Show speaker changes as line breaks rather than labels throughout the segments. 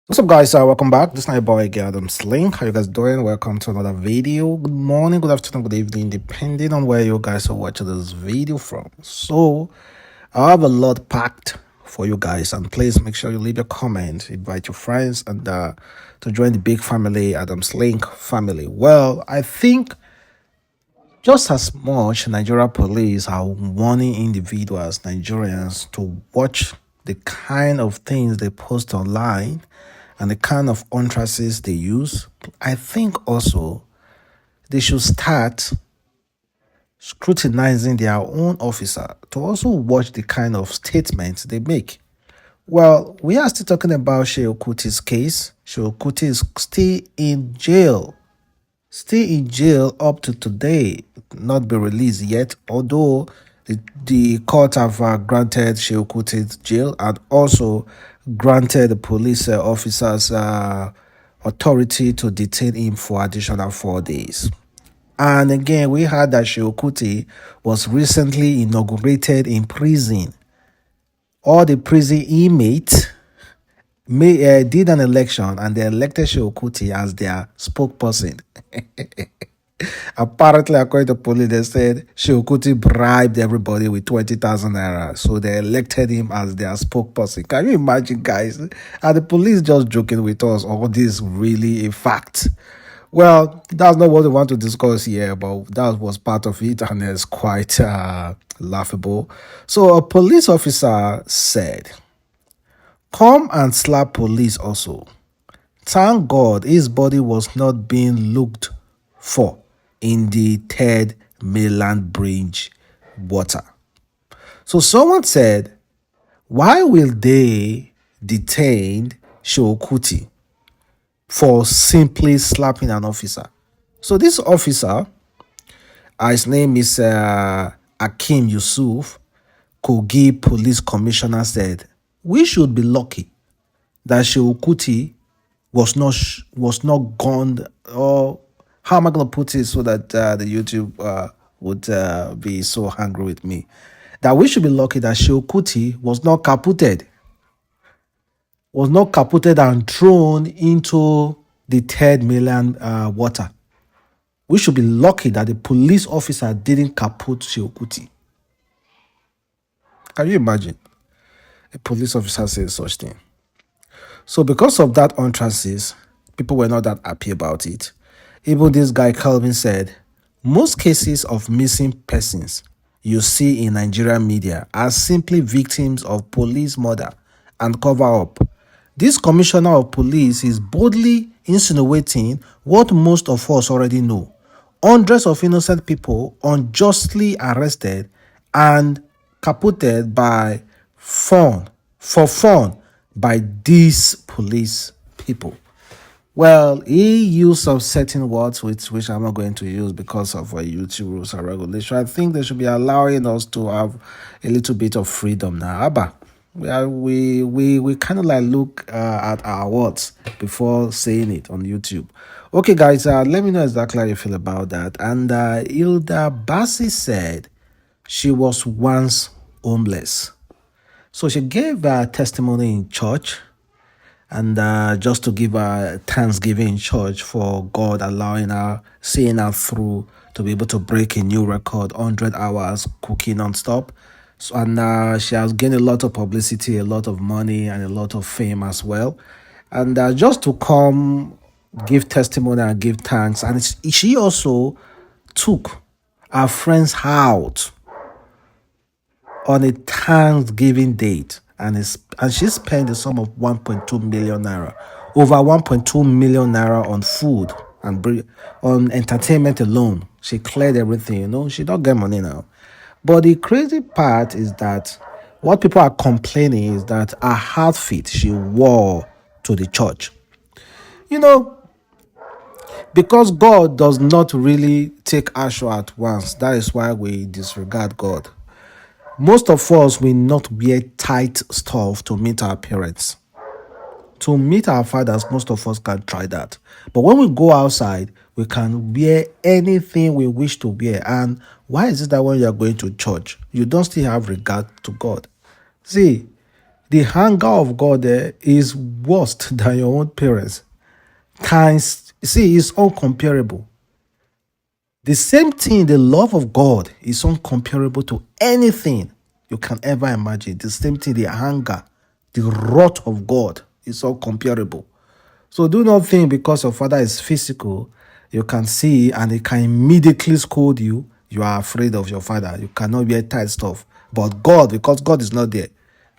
What's up, guys? Welcome back. This is my boy Adamslink. How you guys doing? Welcome to another video. Good morning, good afternoon, good evening, depending on where you guys are watching this video from. So, I have a lot packed for you guys, and please make sure you leave your comment, invite your friends, and to join the big family, Adamslink family. Well, I think just as much Nigeria police are warning individuals, Nigerians, to watch the kind of things they post online and the kind of utterances they use, I think also they should start scrutinizing their own officer to also watch the kind of statements they make. Well, we are still talking about Seun Kuti's case. Seun Kuti is still in jail. Still in jail up to today, not be released yet, although the court have granted Seun Kuti jail and also granted the police officers authority to detain him for additional 4 days. And again, we heard that Seun Kuti was recently inaugurated in prison. All the prison inmates did an election and they elected Seun Kuti as their spokesperson. Apparently, according to police, they said Seun Kuti bribed everybody with 20,000 naira. So they elected him as their spokesperson. Can you imagine, guys? Are the police just joking with us, or this really a fact? Well, that's not what we want to discuss here, but that was part of it, and it's quite laughable. So a police officer said, "Come and slap police also. Thank God his body was not being looked for in the third mainland bridge water." So someone said, why will they detain Seun Kuti for simply slapping an officer? So this officer, his name is Hakeem Yusuf, Kogi Police Commissioner, said, we should be lucky that Seun Kuti was not gone, or how am I going to put it so that the YouTube would be so angry with me? That we should be lucky that Seun Kuti was not captured and thrown into the third mainland water. We should be lucky that the police officer didn't capture Seun Kuti. Can you imagine? A police officer says such thing. So because of that utterances, people were not that happy about it. Even this guy Calvin said, most cases of missing persons you see in Nigerian media are simply victims of police murder and cover-up. This commissioner of police is boldly insinuating what most of us already know. Hundreds of innocent people unjustly arrested and captured for fun by these police people. Well, he used some certain words which I'm not going to use because of YouTube rules and regulations. I think they should be allowing us to have a little bit of freedom now. Abba, we kind of like look at our words before saying it on YouTube. Okay, guys, let me know exactly how you feel about that. And Hilda Baci said she was once homeless. So she gave a testimony in church, and just to give her thanksgiving in church for God allowing her, seeing her through to be able to break a new record, 100 hours cooking non-stop. So, and she has gained a lot of publicity, a lot of money, and a lot of fame as well. And just to come give testimony and give thanks. And she also took her friends out on a Thanksgiving date, and she spent a sum of 1.2 million naira, over 1.2 million naira on food and on entertainment alone. She cleared everything, she don't get money now. But the crazy part is that what people are complaining is that her outfit she wore to the church, because God does not really take action at once. That is why we disregard God. Most of us will not wear tight stuff to meet our parents. To meet our fathers, most of us can try that. But when we go outside, we can wear anything we wish to wear. And why is it that when you are going to church, you don't still have regard to God? See, the anger of God there is worse than your own parents. See, it's uncomparable. The same thing, the love of God is uncomparable to anything you can ever imagine. The same thing, the anger, the wrath of God is uncomparable. So do not think because your father is physical, you can see and he can immediately scold you, you are afraid of your father. You cannot wear tight stuff. But God, because God is not there,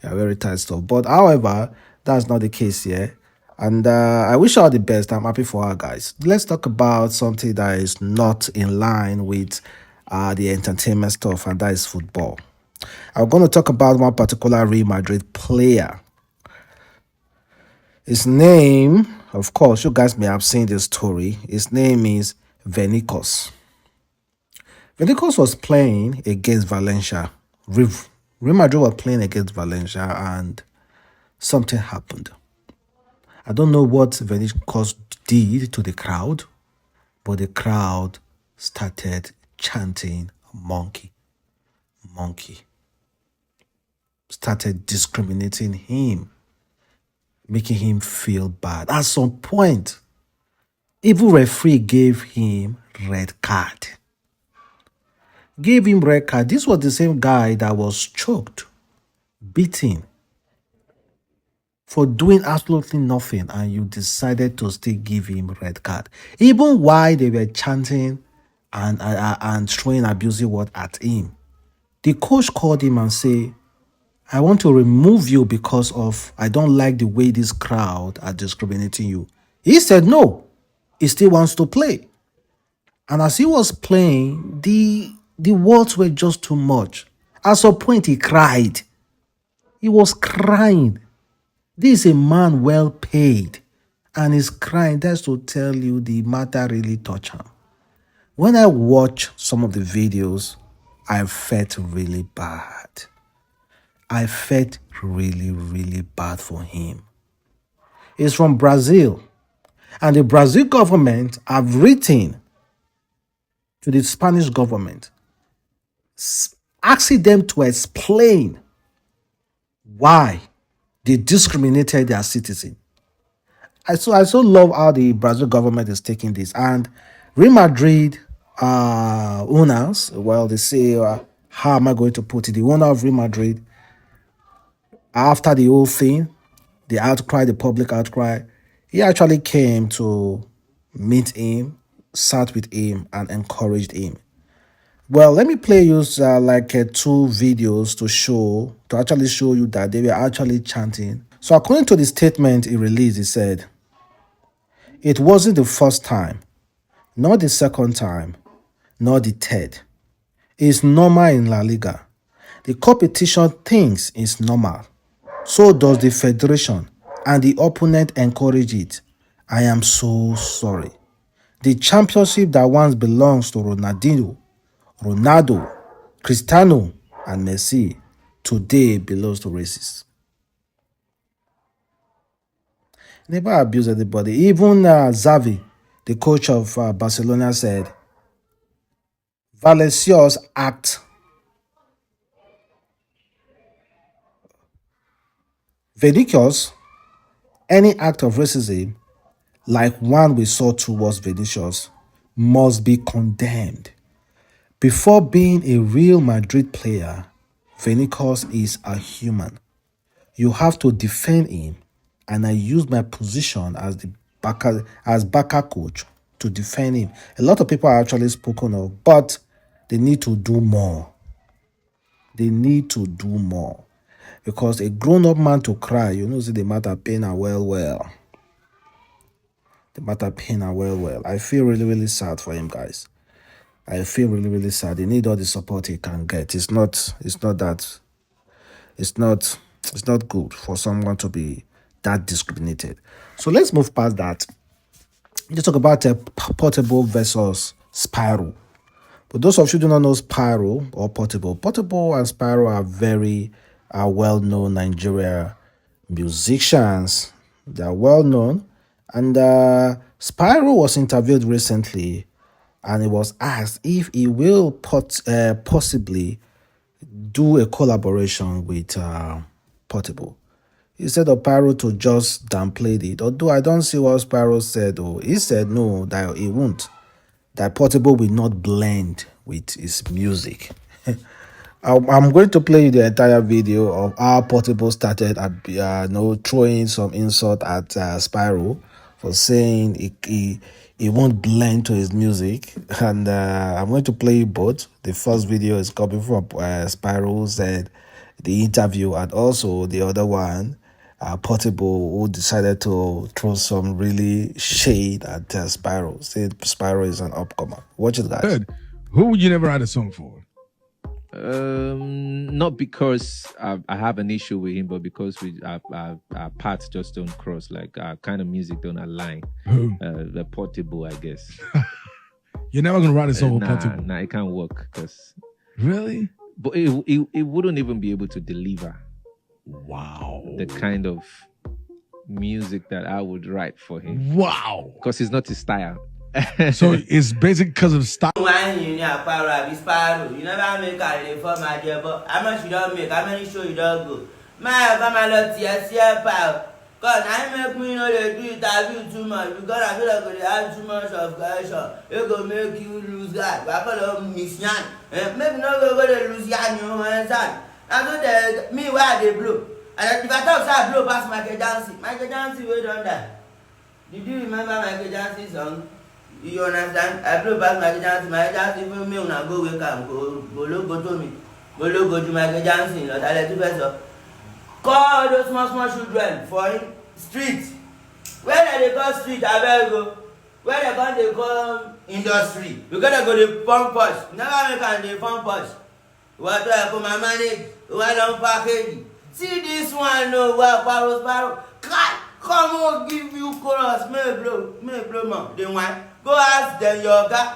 you are very tight stuff. But however, that's not the case here. And I wish her all the best. I'm happy for her, guys. Let's talk about something that is not in line with the entertainment stuff, and that is football. I'm going to talk about one particular Real Madrid player. His name, of course, you guys may have seen this story. His name is Vinicius. Vinicius was playing against Valencia. Real Madrid was playing against Valencia, and something happened. I don't know what Vinicius did to the crowd, but the crowd started chanting monkey, monkey. Started discriminating him, making him feel bad. At some point, even referee gave him red card. Gave him red card. This was the same guy that was choked, beaten, for doing absolutely nothing, and you decided to still give him red card. Even while they were chanting and throwing abusive words at him, the coach called him and said, I want to remove you because of I don't like the way this crowd are discriminating you. He said no. He still wants to play. And as he was playing, the words were just too much. At some point, he cried. He was crying. This is a man well paid, and he's crying. That's to tell you the matter really touched him. When I watch some of the videos, I felt really bad. I felt really, really bad for him. He's from Brazil, and the Brazil government have written to the Spanish government, asking them to explain why they discriminated their citizen. I so love how the Brazil government is taking this. And Real Madrid owners, well, they say, how am I going to put it? The owner of Real Madrid, after the whole thing, the outcry, the public outcry, he actually came to meet him, sat with him, and encouraged him. Well, let me play you two videos to actually show you that they were actually chanting. So according to the statement he released, he said, it wasn't the first time, not the second time, nor the third. It's normal in La Liga. The competition thinks it's normal. So does the federation, and the opponent encourage it. I am so sorry. The championship that once belongs to Ronaldo, Cristiano, and Messi today belongs to racists. Never abuse anybody. Even Xavi, the coach of Barcelona, said, Vinicius act. Vinicius, any act of racism, like one we saw towards Vinicius, must be condemned. Before being a Real Madrid player, Vinicius is a human. You have to defend him, and I use my position as the backup coach to defend him. A lot of people are actually spoken of, but they need to do more. They need to do more. Because a grown-up man to cry, you know, see the matter pain and well. The matter pain and well. I feel really, really sad for him, guys. I feel really, really sad. He need all the support he can get. It's not good for someone to be that discriminated. So let's move past that. Let's talk about Portable versus Spyro. But those of you who do not know Spyro or Portable and Spyro are very well-known Nigeria musicians, They are well known. And Spyro was interviewed recently, and he was asked if he will possibly do a collaboration with Portable. He said of Pyro to just downplay it. Although I don't see what Spyro said. Oh, he said no, that he won't. That Portable will not blend with his music. I'm going to play you the entire video of how Portable started at throwing some insult at Spyro for saying he won't blend to his music, and I'm going to play you both. The first video is coming from Spyro said the interview, and also the other one, Portable, who decided to throw some really shade at Spyro. Said Spyro is an upcomer. Watch it, guys.
Good. Who would you never write a song for?
Not because I have an issue with him, but because our paths just don't cross. Like our kind of music don't align.
Who?
The Portable, I guess.
You're never gonna write a song with Portable.
Nah, it can't work. Cause
really,
but it wouldn't even be able to deliver.
Wow.
The kind of music that I would write for him.
Wow.
Because it's not his style.
So it's basic because of style.
You never make a for my dear, but how much you don't make, how many show you don't go. My lot pal. God, I make me know they do interview too much because I feel like they have too much of pressure. It go make you lose that. I call them Miss Yan. Maybe not go to lose Yan, you understand? I do the me where they blow. And if I talk I blow past Michael Jackson. Michael Jackson will done that. Did you remember Michael Jackson's song? You understand? I blow past Michael Jackson. Michael Jackson even me when I go wake up, go to me. Go to Michael Jackson. Not I let you first. Call those small children for street. Where they call street, I better go. Where they call industry. You gotta go to pump push. Never make a pump push. What do I put my money? Why don't package? See this one, no, Sparrow. Come on, give you chorus. Me blow, man. Then why? Go ask them, your guy.